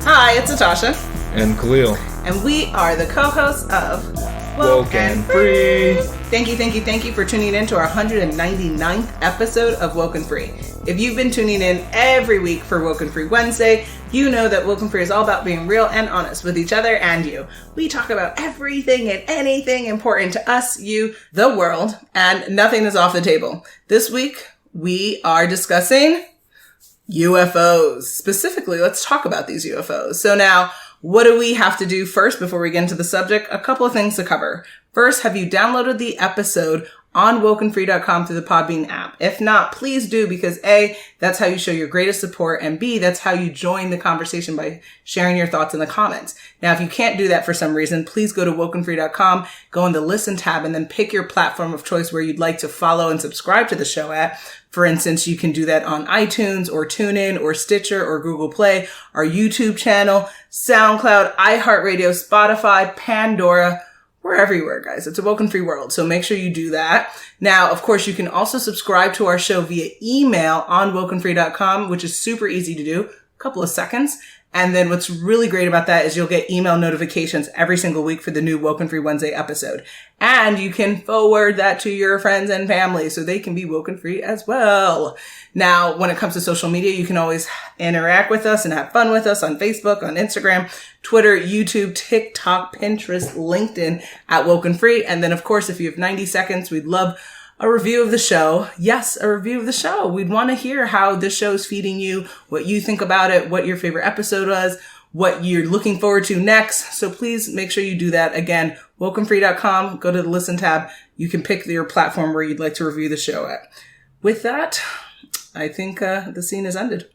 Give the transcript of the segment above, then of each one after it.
Hi, it's Natasha. And Khalil. And we are the co-hosts of WokeNFree. Thank you for tuning in to our 199th episode of WokeNFree. If you've been tuning in every week for WokeNFree Wednesday, you know that WokeNFree is all about being real and honest with each other and you. We talk about everything and anything important to us, you, the world, and nothing is off the table. This week, we are discussing UFOs. Specifically, let's talk about these UFOs. So now, what do we have to do first before we get into the subject? A couple of things to cover. First, have you downloaded the episode on WokeNFree.com through the Podbean app? If not, please do, because A, that's how you show your greatest support, and B, that's how you join the conversation by sharing your thoughts in the comments. Now, if you can't do that for some reason, please go to WokeNFree.com, go in the Listen tab, and then pick your platform of choice where you'd like to follow and subscribe to the show at. For instance, you can do that on iTunes or TuneIn or Stitcher or Google Play, our YouTube channel, SoundCloud, iHeartRadio, Spotify, Pandora. We're everywhere, guys. It's a WokeNFree world, so make sure you do that. Now, of course, you can also subscribe to our show via email on WokeNFree.com, which is super easy to do, a couple of seconds. And then what's really great about that is you'll get email notifications every single week for the new WokeNFree Wednesday episode. And you can forward that to your friends and family so they can be WokeNFree as well. Now, when it comes to social media, you can always interact with us and have fun with us on Facebook, on Instagram, Twitter, YouTube, TikTok, Pinterest, LinkedIn at WokeNFree. And then, of course, if you have 90 seconds, we'd love a review of the show. Yes, a review of the show. We'd want to hear how this show is feeding you, what you think about it, what your favorite episode was, what you're looking forward to next. So please make sure you do that. Again, WokeNFree.com, go to the Listen tab. You can pick your platform where you'd like to review the show at. With that, I think the scene is ended.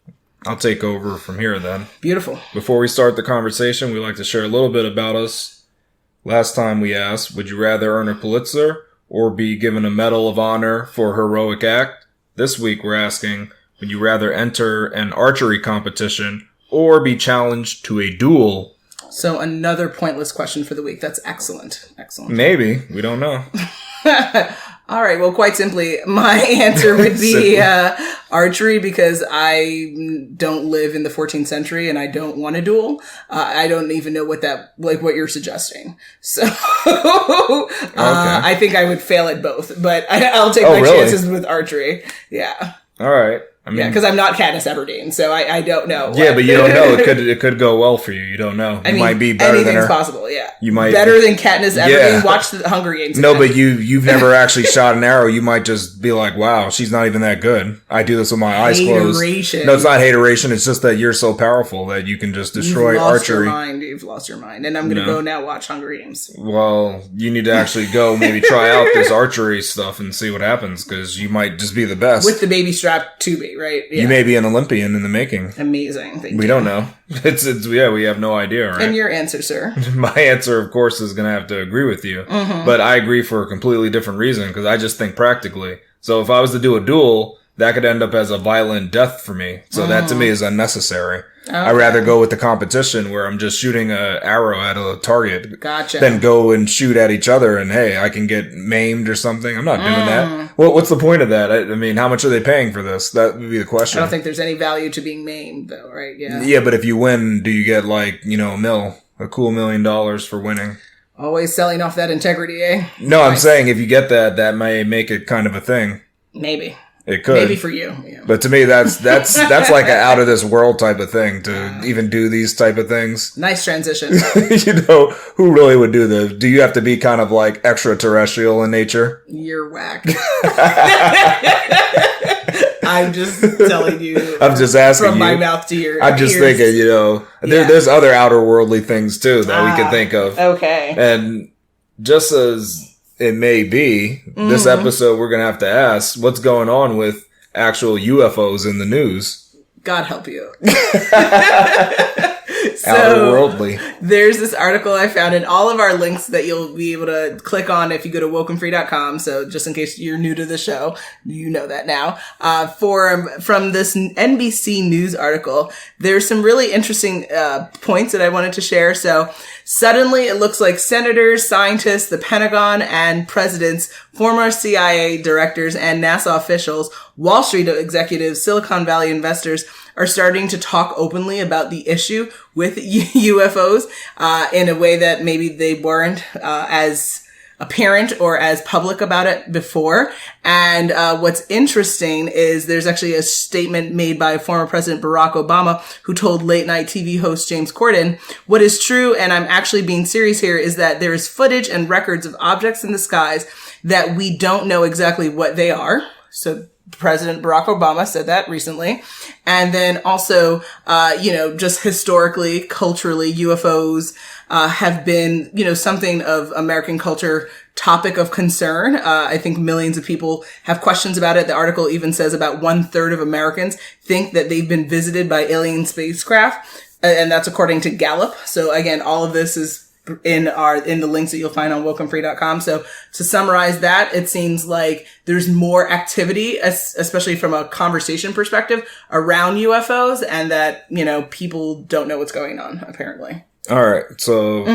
I'll take over from here then. Beautiful. Before we start the conversation, we'd like to share a little bit about us. Last time we asked, would you rather earn a Pulitzer or be given a Medal of Honor for a heroic act? This week we're asking, would you rather enter an archery competition or be challenged to a duel? So another pointless question for the week. That's excellent. Excellent. Maybe. We don't know. All right. Well, quite simply, my answer would be archery because I don't live in the 14th century and I don't want to duel. I don't even know what you're suggesting. So okay. I think I would fail at both, but I'll take my chances with archery. Yeah. All right. I mean, because I'm not Katniss Everdeen, so I don't know. Yeah, but you don't know. It could go well for you. You don't know. You might be better than her. Anything's possible. Yeah, you might better than Katniss Everdeen. Yeah. Watch the Hunger Games. No, but you've never actually shot an arrow. You might just be like, wow, she's not even that good. I do this with my eyes closed. No, it's not hateration. It's just that you're so powerful that you can just destroy archery. You've lost your mind, and I'm gonna go now watch Hunger Games. Well, you need to actually go maybe try out this archery stuff and see what happens because you might just be the best with the baby strap to be right. Yeah. You may be an Olympian in the making. Amazing. We don't know. We have no idea, right? And your answer, sir? My answer, of course, is going to have to agree with you. Mm-hmm. But I agree for a completely different reason because I just think practically. So if I was to do a duel, that could end up as a violent death for me. So that to me is unnecessary. Okay. I'd rather go with the competition where I'm just shooting an arrow at a target. Gotcha. Than go and shoot at each other and, hey, I can get maimed or something. I'm not doing that. Well, what's the point of that? I mean, how much are they paying for this? That would be the question. I don't think there's any value to being maimed, though, right? Yeah. Yeah, but if you win, do you get a cool $1 million for winning? Always selling off that integrity, eh? No, nice. I'm saying if you get that may make it kind of a thing. Maybe. It could. Maybe for you. Yeah. But to me, that's like an out of this world type of thing to even do these type of things. Nice transition. Who really would do this? Do you have to be kind of like extraterrestrial in nature? You're whack. I'm just telling you. I'm just asking from you. my mouth to your I'm just ears. thinking, there's other outer worldly things too that we can think of. Okay. And just as it may be, this episode we're going to have to ask, what's going on with actual UFOs in the news? God help you. Outerworldly. There's this article I found in all of our links that you'll be able to click on if you go to WokeNFree.com. So just in case you're new to the show, you know that now. From this NBC News article, there's some really interesting points that I wanted to share. So Suddenly, it looks like senators, scientists, the Pentagon, and presidents, former CIA directors, and NASA officials, Wall Street executives, Silicon Valley investors are starting to talk openly about the issue with UFOs in a way that maybe they weren't as apparent or as public about it before. And what's interesting is there's actually a statement made by former President Barack Obama, who told late night TV host James Corden, "What is true, and I'm actually being serious here, is that there is footage and records of objects in the skies that we don't know exactly what they are." So President Barack Obama said that recently. And then also, just historically, culturally, UFOs have been, something of American culture topic of concern. I think millions of people have questions about it. The article even says about 1/3 of Americans think that they've been visited by alien spacecraft. And that's according to Gallup. So again, all of this is in the links that you'll find on WokeNFree.com. So to summarize that, it seems like there's more activity, especially from a conversation perspective, around UFOs, and that, people don't know what's going on, apparently. All right. So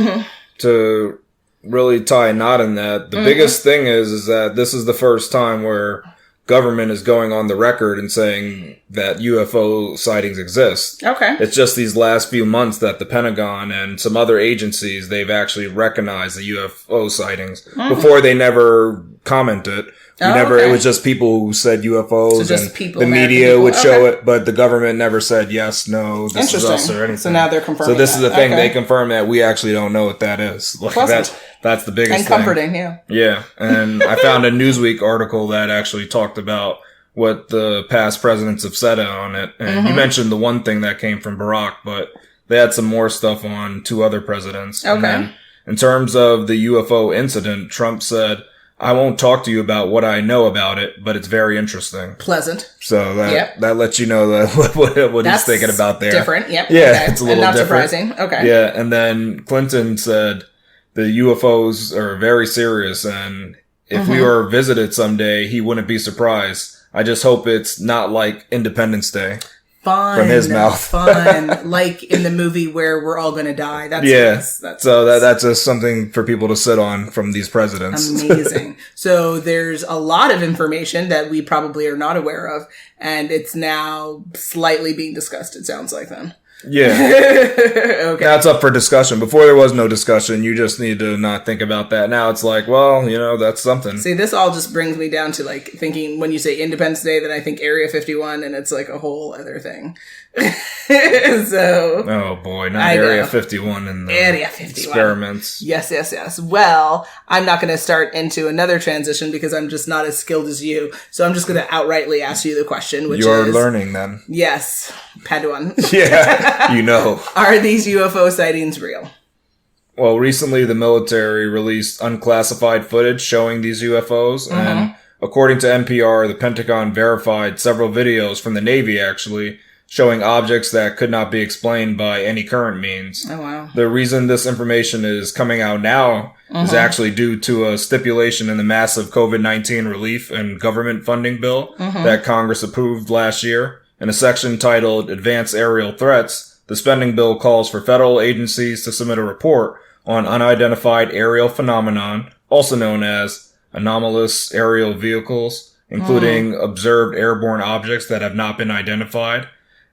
to really tie a knot in that, the biggest thing is that this is the first time where government is going on the record and saying that UFO sightings exist. Okay. It's just these last few months that the Pentagon and some other agencies, they've actually recognized the UFO sightings. Before, they never commented. It was just people who said UFOs, so just and people, the American media people. would show it, but the government never said yes, no, this is us or anything. So now they're confirming. So this is the thing. Okay. They confirm that we actually don't know what that is. Like that's the biggest and comforting, thing. Yeah. And I found a Newsweek article that actually talked about what the past presidents have said on it. And you mentioned the one thing that came from Barack, but they had some more stuff on 2 other presidents. Okay. And then in terms of the UFO incident, Trump said, "I won't talk to you about what I know about it, but it's very interesting." Pleasant. So that lets you know that what he's thinking about there. Different. Yep. Yeah, okay. it's a little and not different. surprising. Okay. Yeah, and then Clinton said the UFOs are very serious, and if we were visited someday, he wouldn't be surprised. I just hope it's not like Independence Day. Fun. From his mouth. Fun. Like in the movie where we're all going to die. That's nice. That's that's just something for people to sit on from these presidents. Amazing. So there's a lot of information that we probably are not aware of, and it's now slightly being discussed, it sounds like then. Yeah. Okay. That's up for discussion. Before there was no discussion. You just need to not think about that. Now it's like, well, that's something. See, this all just brings me down to like thinking when you say Independence Day, then I think Area 51, and it's like a whole other thing. So. Oh boy, not Area 51 and the Area 51 experiments. Yes. Well, I'm not going to start into another transition because I'm just not as skilled as you. So I'm just going to outrightly ask you the question, which You're learning then. Yes, Padawan. Yeah, Are these UFO sightings real? Well, recently the military released unclassified footage showing these UFOs, and according to NPR, the Pentagon verified several videos from the Navy actually showing objects that could not be explained by any current means. Oh, wow. The reason this information is coming out now is actually due to a stipulation in the massive COVID-19 relief and government funding bill that Congress approved last year. In a section titled Advanced Aerial Threats, the spending bill calls for federal agencies to submit a report on unidentified aerial phenomenon, also known as anomalous aerial vehicles, including observed airborne objects that have not been identified.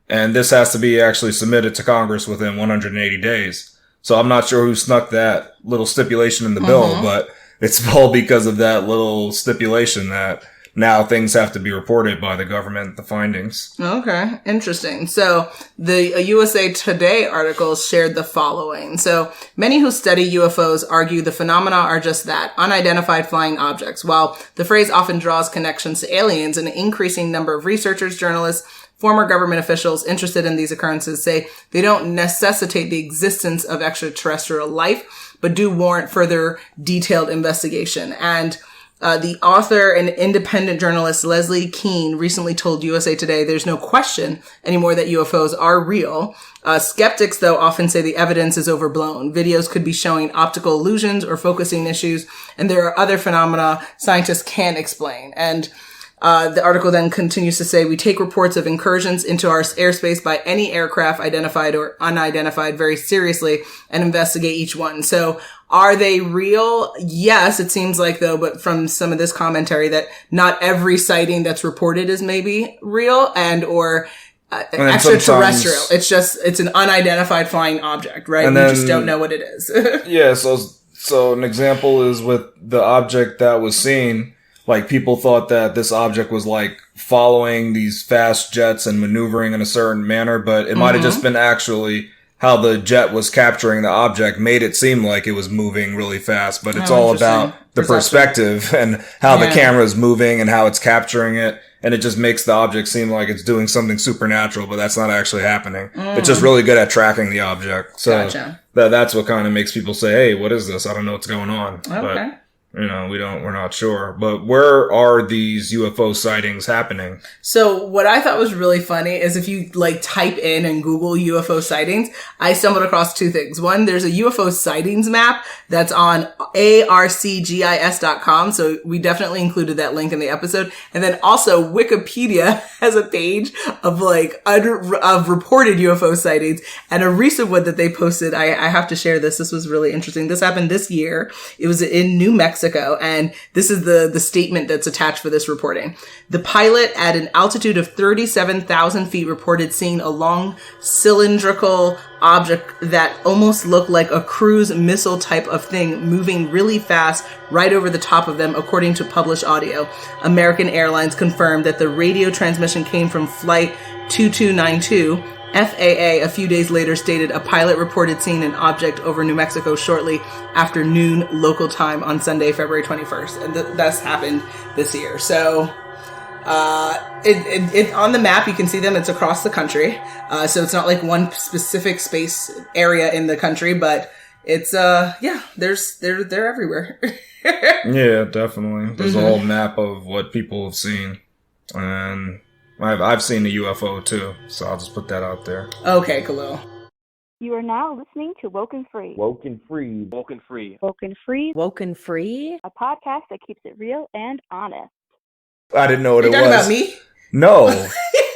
And this has to be actually submitted to Congress within 180 days. So I'm not sure who snuck that little stipulation in the bill, but it's all because of that little stipulation that now things have to be reported by the government, the findings. Okay, interesting. So the USA Today article shared the following. So many who study UFOs argue the phenomena are just that, unidentified flying objects. While the phrase often draws connections to aliens, an increasing number of researchers, journalists, former government officials interested in these occurrences say they don't necessitate the existence of extraterrestrial life, but do warrant further detailed investigation. And the author and independent journalist Leslie Kean recently told USA Today there's no question anymore that UFOs are real. Skeptics, though, often say the evidence is overblown. Videos could be showing optical illusions or focusing issues, and there are other phenomena scientists can't explain. And The article then continues to say, we take reports of incursions into our airspace by any aircraft, identified or unidentified, very seriously and investigate each one. So are they real? Yes, it seems like though, but from some of this commentary that not every sighting that's reported is maybe real or extraterrestrial. It's an unidentified flying object, right? And we just don't know what it is. Yeah, so an example is with the object that was seen. Like, people thought that this object was, like, following these fast jets and maneuvering in a certain manner, but it might have just been actually how the jet was capturing the object made it seem like it was moving really fast, but it's all about the perspective and how the camera is moving and how it's capturing it, and it just makes the object seem like it's doing something supernatural, but that's not actually happening. It's just really good at tracking the object. So that's what kind of makes people say, hey, what is this? I don't know what's going on. Okay. But, we're not sure. But where are these UFO sightings happening? So what I thought was really funny is if you type in and Google UFO sightings, I stumbled across two things. One, there's a UFO sightings map that's on arcgis.com. So we definitely included that link in the episode. And then also Wikipedia has a page of of reported UFO sightings, and a recent one that they posted. I have to share this. This was really interesting. This happened this year. It was in New Mexico. And this is the statement that's attached for this reporting. The pilot at an altitude of 37,000 feet reported seeing a long cylindrical object that almost looked like a cruise missile type of thing moving really fast right over the top of them, according to published audio. American Airlines confirmed that the radio transmission came from Flight 2292. FAA a few days later stated a pilot reported seeing an object over New Mexico shortly after noon local time on Sunday, February 21st. And that's happened this year. So, it on the map, you can see them. It's across the country. So it's not like one specific space area in the country, but it's, they're everywhere. Yeah, definitely. There's a whole map of what people have seen. And I've seen a UFO too, so I'll just put that out there. Okay, Khalil. You are now listening to WokeNFree. WokeNFree. WokeNFree. WokeNFree. WokeNFree. A podcast that keeps it real and honest. I didn't know what You're it was. talking about me? No.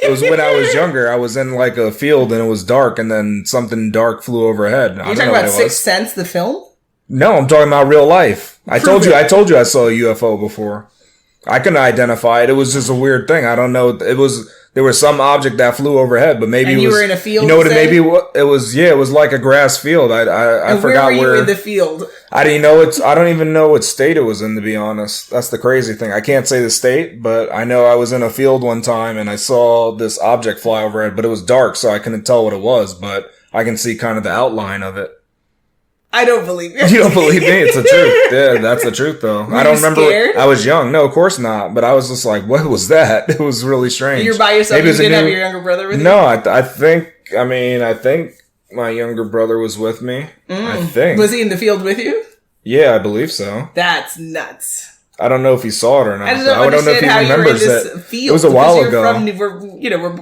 It was when I was younger. I was in like a field and it was dark, and then something dark flew overhead. You're talking about Sixth Sense, the film? No, I'm talking about real life. I told you I saw a UFO before. I couldn't identify it. It was just a weird thing. I don't know. There was some object that flew overhead, but maybe you were in a field. You know what? Maybe it was. Yeah, it was like a grass field. I forgot where. Where were you in the field? I didn't know it's. I don't even know what state it was in, to be honest. That's the crazy thing. I can't say the state, but I know I was in a field one time and I saw this object fly overhead, but it was dark, so I couldn't tell what it was. But I can see kind of the outline of it. I don't believe you. You don't believe me? It's the truth. Yeah, that's the truth, though. I don't remember. Scared? I was young. No, of course not. But I was just like, what was that? It was really strange. You're by yourself? Maybe you didn't have your younger brother with you? No, I think my younger brother was with me. I think. Was he in the field with you? Yeah, I believe so. That's nuts. I don't know if he saw it or not. I don't know if he remembers it. It was a while ago.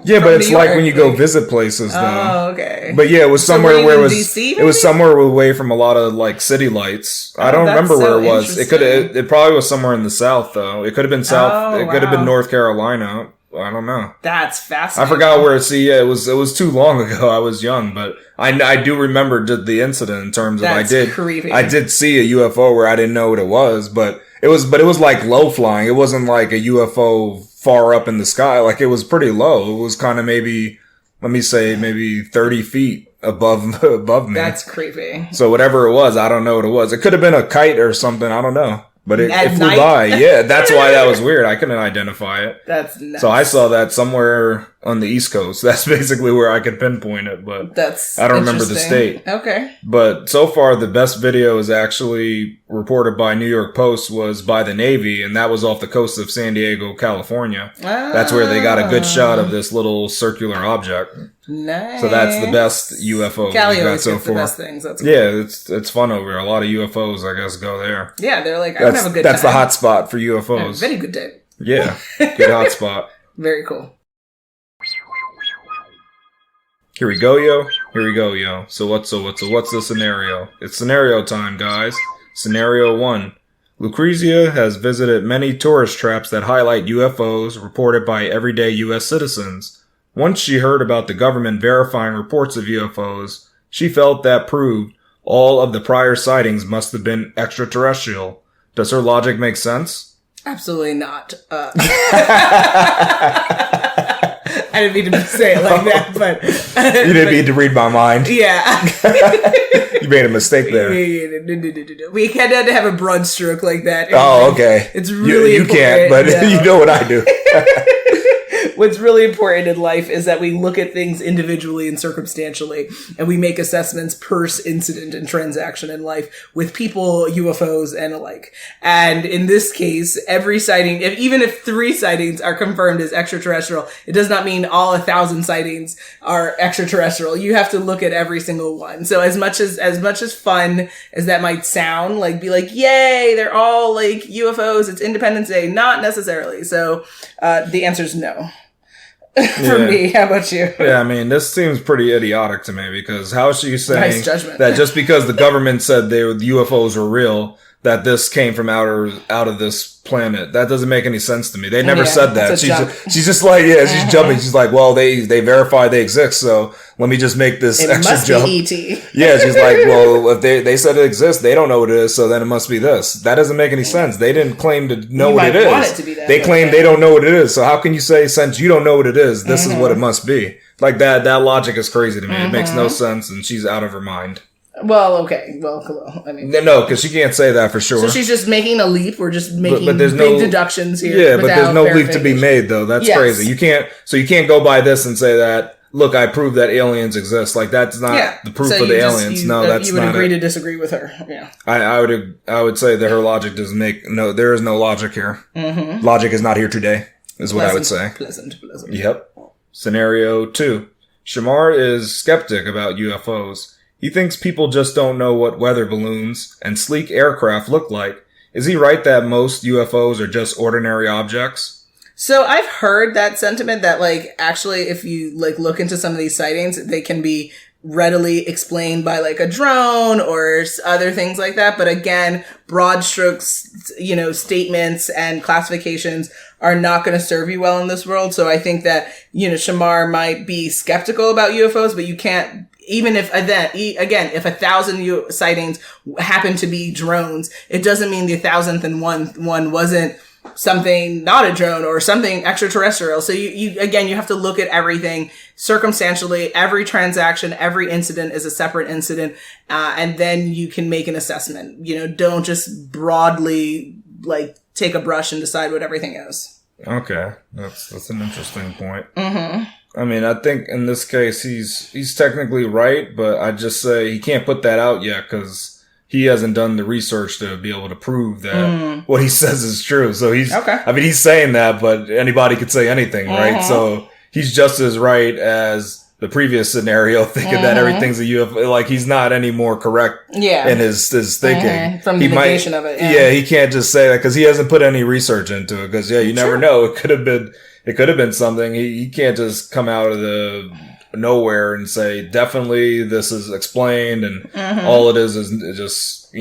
Yeah, but it's like when you go visit places, though. Oh, okay. But yeah, it was somewhere where it was. DC, it was somewhere away from a lot of like city lights. I don't remember where it was. It probably was somewhere in the south, though. It could have been south. It could have been North Carolina. I don't know. That's fascinating. I forgot where. See, yeah, it was too long ago. I was young, but I do remember the incident in terms of I did see a UFO where I didn't know what it was, but it was like low flying. It wasn't like a UFO far up in the sky. Like, it was pretty low. It was kind of maybe 30 feet above me. That's creepy. So whatever it was, I don't know what it was. It could have been a kite or something. I don't know. But it flew by. Yeah, that's why that was weird. I couldn't identify it. That's nuts. So I saw that somewhere on the East Coast. That's basically where I could pinpoint it, but I don't remember the state. Okay. But so far, the best video is actually reported by New York Post was by the Navy, and that was off the coast of San Diego, California. That's where they got a good shot of this little circular object. Nice. So that's the best UFO Cali we've got always so gets far. The best things. That's cool. Yeah, it's fun over there. A lot of UFOs, I guess, go there. Yeah, they're like, I would have a good time. That's the hot spot for UFOs. Very good day. Yeah, good hot spot. Very cool. Here we go, yo. Here we go, yo. So what's the scenario? It's scenario time, guys. Scenario 1. Lucrezia has visited many tourist traps that highlight UFOs reported by everyday U.S. citizens. Once she heard about the government verifying reports of UFOs, she felt that proved all of the prior sightings must have been extraterrestrial. Does her logic make sense? Absolutely not. I didn't mean to say it like that, but... You didn't mean to read my mind. Yeah. You made a mistake there. No. We had to have a broad stroke like that. Oh, okay. It's really you can't, but no. You know what I do. What's really important in life is that we look at things individually and circumstantially, and we make assessments per incident and transaction in life with people, UFOs, and alike. And in this case, every sighting, even if 3 sightings are confirmed as extraterrestrial, it does not mean all 1,000 sightings are extraterrestrial. You have to look at every single one. So as much as fun as that might sound, like be like, yay, they're all like UFOs, it's Independence Day, not necessarily. So the answer is no. For me, how about you? Yeah, I mean, this seems pretty idiotic to me because how is she saying Nice judgment. that just because the government said the UFOs were real, that this came from out of this planet? That doesn't make any sense to me. They never said that. She's just like, she's jumping. She's like, well, they verify they exist, so let me just make this extra jump. It must be E.T. Yeah, she's like, well, if they said it exists, they don't know what it is, so then it must be this. That doesn't make any sense. They didn't claim to know what it is. Want it to be that, they claim they don't know what it is. So how can you say, since you don't know what it is, this is what it must be? Like that logic is crazy to me. It makes no sense, and she's out of her mind. Well, okay. Well, I mean... No, because she can't say that for sure. So she's just making a leap. We're just making but there's big deductions here. Yeah, but there's no leap to be made, though. That's crazy. You can't go by this and say that, look, I proved that aliens exist. Like, that's not the proof of the aliens. No, that's not You would agree to disagree with her. Yeah. I would say that her logic doesn't there is no logic here. Mm-hmm. Logic is not here today, is what I would say. Pleasant. Yep. Scenario 2. Shamar is skeptic about UFOs. He thinks people just don't know what weather balloons and sleek aircraft look like. Is he right that most UFOs are just ordinary objects? So I've heard that sentiment that, like, actually, if you, like, look into some of these sightings, they can be readily explained by, like, a drone or other things like that. But again, broad strokes, statements and classifications are not going to serve you well in this world. So I think that, Shamar might be skeptical about UFOs, but you can't, even if, again, if 1,000 sightings happen to be drones, it doesn't mean the 1,000th one wasn't something not a drone or something extraterrestrial. So you have to look at everything circumstantially. Every transaction, every incident is a separate incident. And then you can make an assessment. Don't just broadly, like, take a brush and decide what everything is. Okay. That's an interesting point. Mm-hmm. I mean, I think in this case, he's technically right, but I just say he can't put that out yet because he hasn't done the research to be able to prove that what he says is true. So he's saying that, but anybody could say anything, right? So he's just as right as the previous scenario, thinking that everything's a UFO. Like, he's not any more correct in his thinking. From the negation of it. Yeah, he can't just say that because he hasn't put any research into it because, you never know. It could have been something. He can't just come out of the nowhere and say, definitely this is explained and all it is just,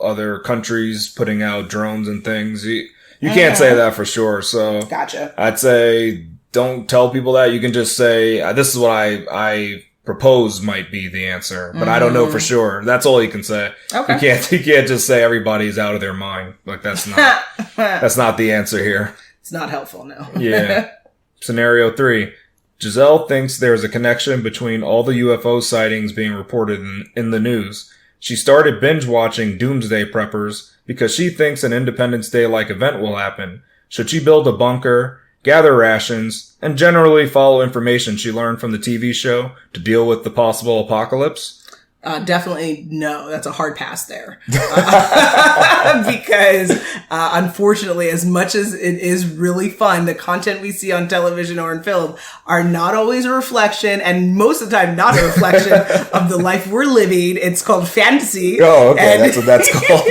other countries putting out drones and things. You can't say that for sure. So gotcha. I'd say don't tell people that. You can just say, this is what I propose might be the answer, but I don't know for sure. That's all you can say. Okay. You can't just say everybody's out of their mind. Like, that's not the answer here. It's not helpful, no. Yeah. Scenario 3. Giselle thinks there is a connection between all the UFO sightings being reported in the news. She started binge watching Doomsday Preppers because she thinks an Independence Day-like event will happen. Should she build a bunker, gather rations, and generally follow information she learned from the TV show to deal with the possible apocalypse? Definitely no. That's a hard pass there. Because, unfortunately, as much as it is really fun, the content we see on television or in film are not always a reflection, and most of the time not a reflection of the life we're living. It's called fantasy. Oh, okay. That's what that's called.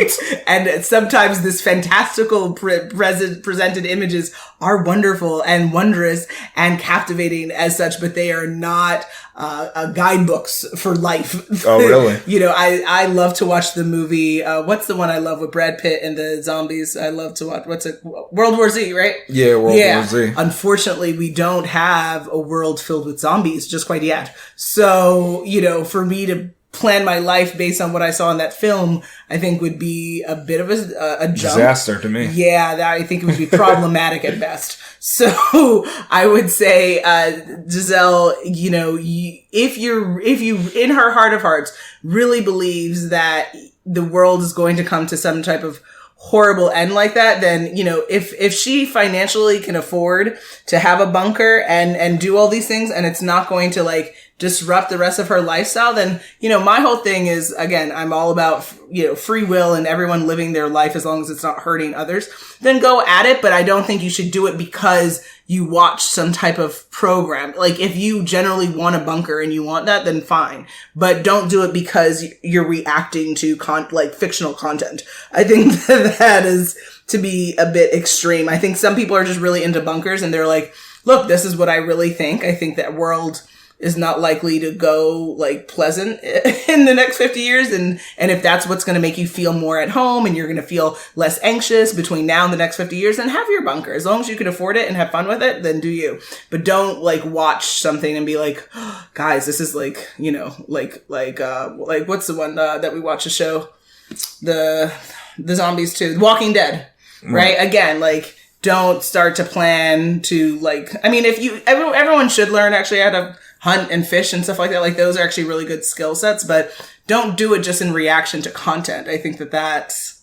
And sometimes this fantastical presented images are wonderful and wondrous and captivating as such, but they are not guidebooks for life. Oh, really? I love to watch the movie. What's the one I love with Brad Pitt and the zombies? I love to watch. What's it? World War Z, right? Yeah, World War Z. Unfortunately, we don't have a world filled with zombies just quite yet. So, for me to plan my life based on what I saw in that film, I think would be a bit of a jump. Disaster to me. Yeah, I think it would be problematic at best. So I would say, Giselle, if you in her heart of hearts really believes that the world is going to come to some type of horrible end like that, then, if she financially can afford to have a bunker and do all these things, and it's not going to disrupt the rest of her lifestyle, then, my whole thing is, again, I'm all about, free will and everyone living their life as long as it's not hurting others, then go at it. But I don't think you should do it because you watch some type of program. If you generally want a bunker and you want that, then fine. But don't do it because you're reacting to fictional content. I think that is to be a bit extreme. I think some people are just really into bunkers and they're like, look, this is what I really think. I think that world is not likely to go pleasant in the next 50 years. And if that's what's going to make you feel more at home and you're going to feel less anxious between now and the next 50 years, then have your bunker. As long as you can afford it and have fun with it, then do you. But don't watch something and be like, oh, guys, this is what's the one that we watch a show? The zombies too. Walking Dead. Right? Again, don't start to plan to everyone should learn actually how to hunt and fish and stuff like that. Those are actually really good skill sets, but don't do it just in reaction to content. I think that's,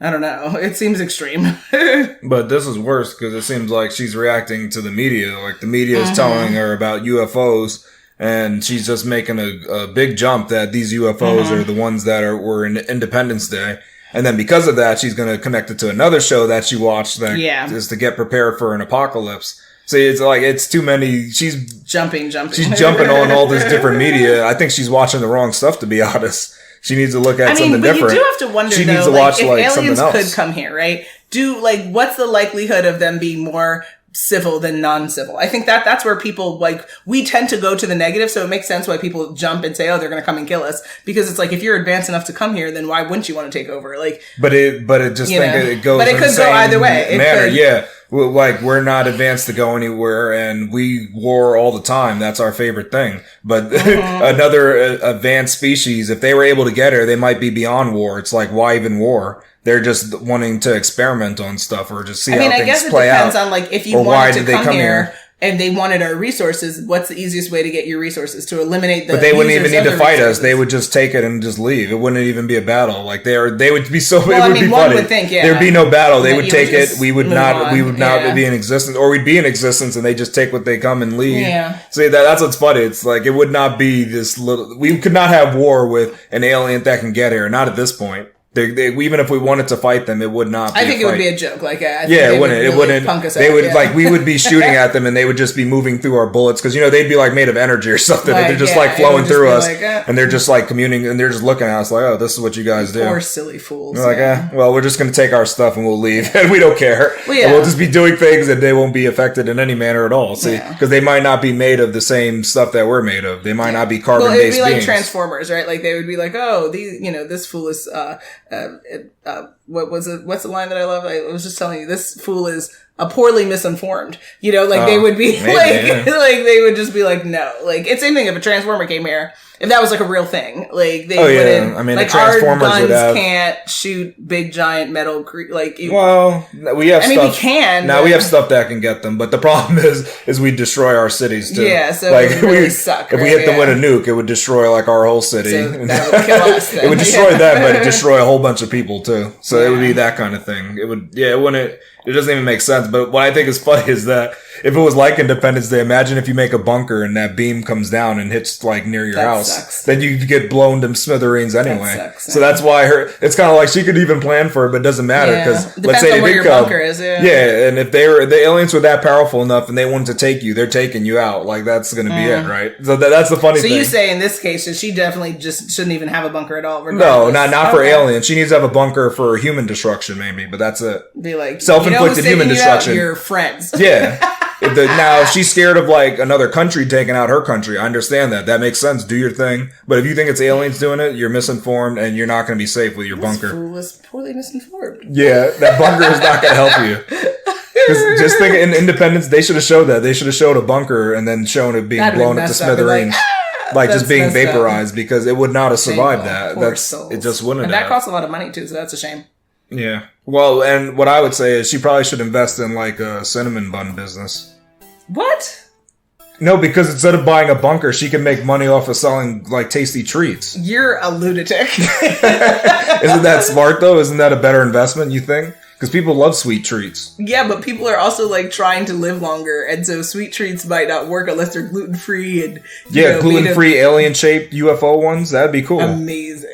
I don't know. It seems extreme. But this is worse because it seems like she's reacting to the media. The media is telling her about UFOs and she's just making a big jump that these UFOs are the ones that were in Independence Day. And then because of that, she's going to connect it to another show that she watched that is to get prepared for an apocalypse. So it's too many. She's jumping. She's jumping on all this different media. I think she's watching the wrong stuff, to be honest. She needs to look at something different. You do have to wonder, she needs to watch if aliens something else. could come here, right? What's the likelihood of them being more civil than non-civil? I think that's where people we tend to go to the negative, so it makes sense why people jump and say, oh, they're going to come and kill us, because it's if you're advanced enough to come here, then why wouldn't you want to take over? But it goes, but it could go either way. Yeah. We're not advanced to go anywhere and we war all the time. That's our favorite thing. But another advanced species, if they were able to get her, they might be beyond war. It's why even war? They're just wanting to experiment on stuff or just see how things play out. I guess it depends on if you wanted to come here and they wanted our resources, what's the easiest way to get your resources? To eliminate the But they wouldn't even need to fight us. They would just take it and just leave. It wouldn't even be a battle. They would be so, it would be one funny. Would think, there'd be no battle. They would take it. We would not be in existence, or we'd be in existence and they just take what they come and leave. Yeah. So that's what's funny. It's it would not be this little, we could not have war with an alien that can get here. Not at this point. Even if we wanted to fight them, it would not be I think it would be a joke. It wouldn't. Punk us they would, we would be shooting at them and they would just be moving through our bullets because, they'd be made of energy or something. They're just flowing through us and they're just communing and they're just looking at us oh, this is what you guys do. Poor silly fools. They're well, we're just going to take our stuff and we'll leave and we don't care. Well, and we'll just be doing things and they won't be affected in any manner at all. See, because they might not be made of the same stuff that we're made of. They might not be carbon-based beings. It would be like Transformers, right? They would be oh, these, this fool is, what's the line that I love? I was just telling you, this fool is poorly misinformed. They would be they would just be no. It's same thing if a Transformer came here. If that was a real thing, they wouldn't. I mean, the Transformers our guns would can't shoot big giant metal. Well, we have. We can. Now we have stuff that can get them, but the problem is we destroy our cities too. Yeah, so it would really suck. If we hit them with a nuke, it would destroy our whole city. So that would kill us. Then. It would destroy them, but it'd destroy a whole bunch of people too. So it would be that kind of thing. It would. Yeah, it wouldn't. It doesn't even make sense. But what I think is funny is that if it was like Independence Day, imagine if you make a bunker and that beam comes down and hits near your house. Sucks. Then you get blown to smithereens anyway. That sucks, so that's why it's kind of she could even plan for it, but it doesn't matter because let's say they did come. Bunker is, yeah, and if the aliens were that powerful enough and they wanted to take you, they're taking you out. That's going to be it, right? So that's the funny thing. So you say in this case that she definitely just shouldn't even have a bunker at all. No, not for aliens. She needs to have a bunker for human destruction, maybe, but that's it. Be self-inflicted human destruction. Your friends. Yeah. Now, if she's scared of like another country taking out her country, I understand that. That makes sense. Do your thing. But if you think it's aliens doing it, you're misinformed and you're not going to be safe with your bunker. This fool was poorly misinformed. Yeah, that bunker is not going to help you. Because just think in Independence, they should have showed that. They should have showed a bunker and then shown it being blown up to smithereens. Like just being vaporized because it would not have survived that. It just wouldn't have. And that costs a lot of money too, so that's a shame. Yeah. Well, and what I would say is she probably should invest in like a cinnamon bun business. What? No, because instead of buying a bunker, she can make money off of selling like tasty treats. You're a lunatic. Isn't that smart though? Isn't that a better investment, you think? Because people love sweet treats. Yeah, but people are also like trying to live longer, and so sweet treats might not work unless they're gluten-free and gluten-free alien-shaped UFO ones. That'd be cool. Amazing.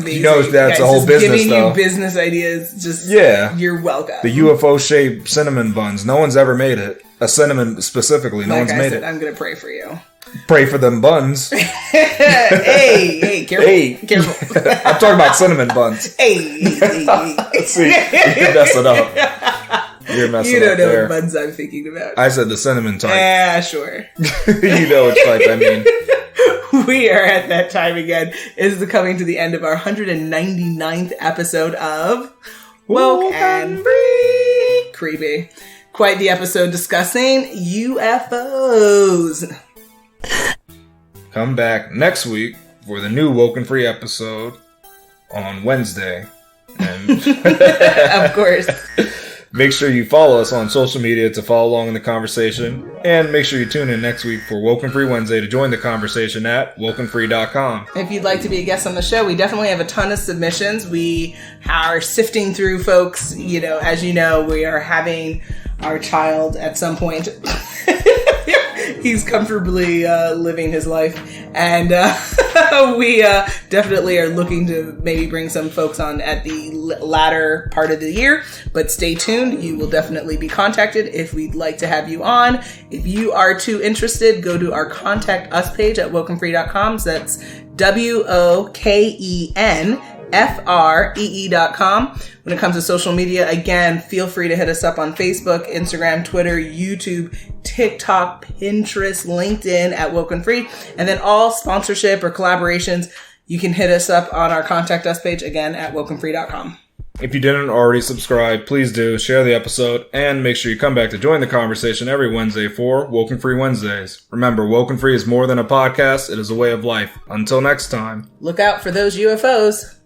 You know that's a whole business, giving though. You business ideas. Just you're welcome. The UFO-shaped cinnamon buns. No one's ever made it. A cinnamon specifically. No one's made it. I'm gonna pray for you. Pray for them buns. hey, careful. Careful. I'm talking about cinnamon buns. Hey. See, you're messing up. You're messing up. You don't know what buns I'm thinking about. I said the cinnamon type. Yeah, sure. You know which type I mean. We are at that time again. This is coming to the end of our 199th episode of Woke and Free. Creepy. Quite the episode discussing UFOs. Come back next week for the new Woke and Free episode on Wednesday. And of course. Make sure you follow us on social media to follow along in the conversation. And make sure you tune in next week for Woke and Free Wednesday to join the conversation at WokeNFree.com. If you'd like to be a guest on the show, we definitely have a ton of submissions. We are sifting through folks. You know, as you know, we are having our child at some point. He's comfortably living his life. And we definitely are looking to maybe bring some folks on at the latter part of the year. But stay tuned. You will definitely be contacted if we'd like to have you on. If you are too interested, go to our Contact Us page at WokenFree.com. So that's WokenFree.com. When it comes to social media, again, feel free to hit us up on Facebook, Instagram, Twitter, YouTube, TikTok, Pinterest, LinkedIn at Woke and Free. And then all sponsorship or collaborations, you can hit us up on our Contact Us page, again, at WokenFree.com. If you didn't already subscribe, please do, share the episode, and make sure you come back to join the conversation every Wednesday for Woke and Free Wednesdays. Remember, Woke and Free is more than a podcast, it is a way of life. Until next time. Look out for those UFOs.